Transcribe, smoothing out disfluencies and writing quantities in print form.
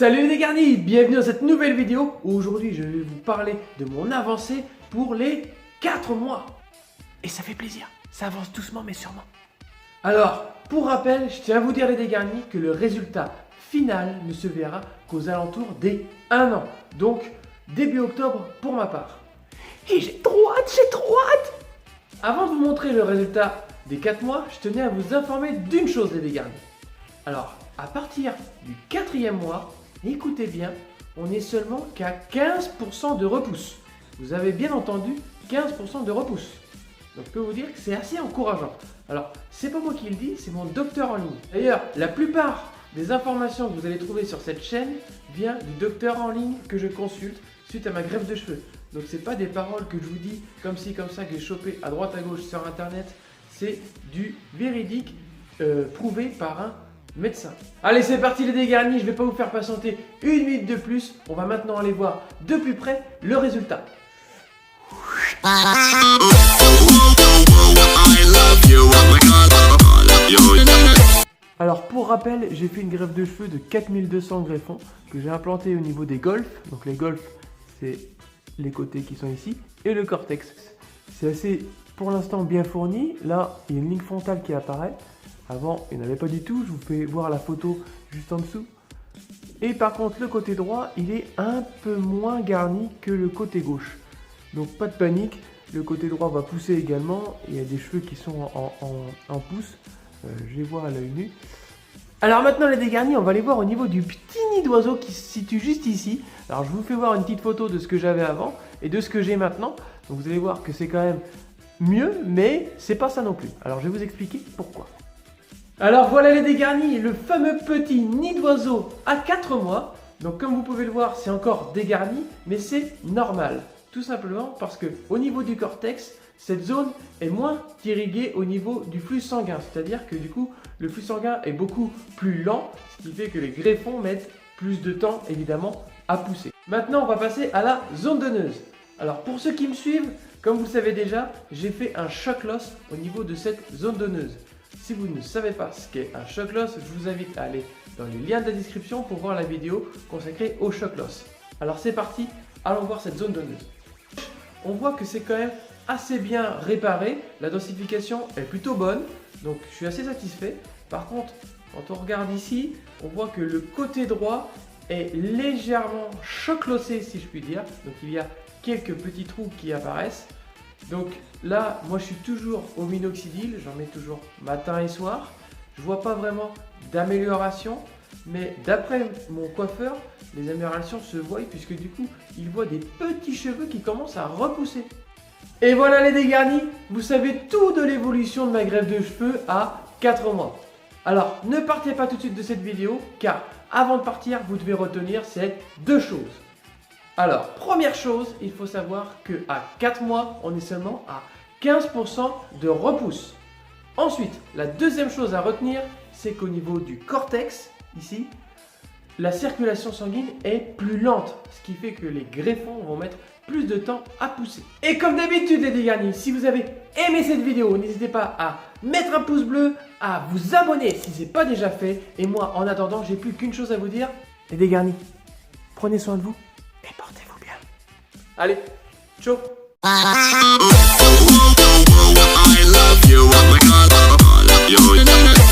Salut les garnis, bienvenue dans cette nouvelle vidéo où aujourd'hui je vais vous parler de mon avancée pour les 4 mois. Et ça fait plaisir, ça avance doucement mais sûrement. Alors, pour rappel, je tiens à vous dire les dégarnis que le résultat final ne se verra qu'aux alentours des 1 an. Donc, début octobre pour ma part. Et j'ai trop hâte. Avant de vous montrer le résultat des 4 mois, je tenais à vous informer d'une chose les dégarnis. Alors, à partir du 4e mois, écoutez bien, on est seulement qu'à 15% de repousse. Vous avez bien entendu, 15% de repousse. Donc je peux vous dire que c'est assez encourageant. Alors, c'est pas moi qui le dis, c'est mon docteur en ligne. D'ailleurs, la plupart des informations que vous allez trouver sur cette chaîne vient du docteur en ligne que je consulte suite à ma greffe de cheveux. Donc c'est pas des paroles que je vous dis comme ci, comme ça, que j'ai chopé à droite à gauche sur internet. C'est du véridique prouvé par un médecin. Allez, c'est parti les dégarnis, je ne vais pas vous faire patienter une minute de plus. On va maintenant aller voir de plus près le résultat. Alors pour rappel, j'ai fait une greffe de cheveux de 4200 greffons que j'ai implanté au niveau des golfs. Donc les golfs, c'est les côtés qui sont ici et le cortex. C'est assez pour l'instant bien fourni. Là, il y a une ligne frontale qui apparaît. Avant, il n'y en avait pas du tout, je vous fais voir la photo juste en dessous. Et par contre, le côté droit, il est un peu moins garni que le côté gauche. Donc pas de panique, le côté droit va pousser également. Il y a des cheveux qui sont en pouce, je les vois à l'œil nu. Alors maintenant les dégarnis, on va les voir au niveau du petit nid d'oiseau qui se situe juste ici. Alors je vous fais voir une petite photo de ce que j'avais avant et de ce que j'ai maintenant. Donc vous allez voir que c'est quand même mieux, mais c'est pas ça non plus. Alors je vais vous expliquer pourquoi. Alors voilà les dégarnis, le fameux petit nid d'oiseau à 4 mois. Donc comme vous pouvez le voir, c'est encore dégarni, mais c'est normal. Tout simplement parce que au niveau du cortex, cette zone est moins irriguée au niveau du flux sanguin. C'est-à-dire que du coup, le flux sanguin est beaucoup plus lent, ce qui fait que les greffons mettent plus de temps évidemment à pousser. Maintenant, on va passer à la zone donneuse. Alors pour ceux qui me suivent, comme vous le savez déjà, j'ai fait un shock loss au niveau de cette zone donneuse. Si vous ne savez pas ce qu'est un shock loss, je vous invite à aller dans les liens de la description pour voir la vidéo consacrée au shock loss. Alors c'est parti, allons voir cette zone donneuse. On voit que c'est quand même assez bien réparé, la densification est plutôt bonne, donc je suis assez satisfait. Par contre, quand on regarde ici, on voit que le côté droit est légèrement shock lossé si je puis dire. Donc il y a quelques petits trous qui apparaissent. Donc là, moi je suis toujours au minoxidil, j'en mets toujours matin et soir. Je vois pas vraiment d'amélioration, mais d'après mon coiffeur, les améliorations se voient puisque du coup, il voit des petits cheveux qui commencent à repousser. Et voilà les dégarnis, vous savez tout de l'évolution de ma greffe de cheveux à 4 mois. Alors, ne partez pas tout de suite de cette vidéo, car avant de partir, vous devez retenir ces 2 choses. Alors, première chose, il faut savoir qu'à 4 mois, on est seulement à 15% de repousse. Ensuite, la deuxième chose à retenir, c'est qu'au niveau du cortex, ici, la circulation sanguine est plus lente, ce qui fait que les greffons vont mettre plus de temps à pousser. Et comme d'habitude les dégarnis, si vous avez aimé cette vidéo, n'hésitez pas à mettre un pouce bleu, à vous abonner si ce n'est pas déjà fait. Et moi, en attendant, j'ai plus qu'une chose à vous dire. Les dégarnis, prenez soin de vous et portez-vous bien. Allez, ciao. I love you, oh my God, I love you.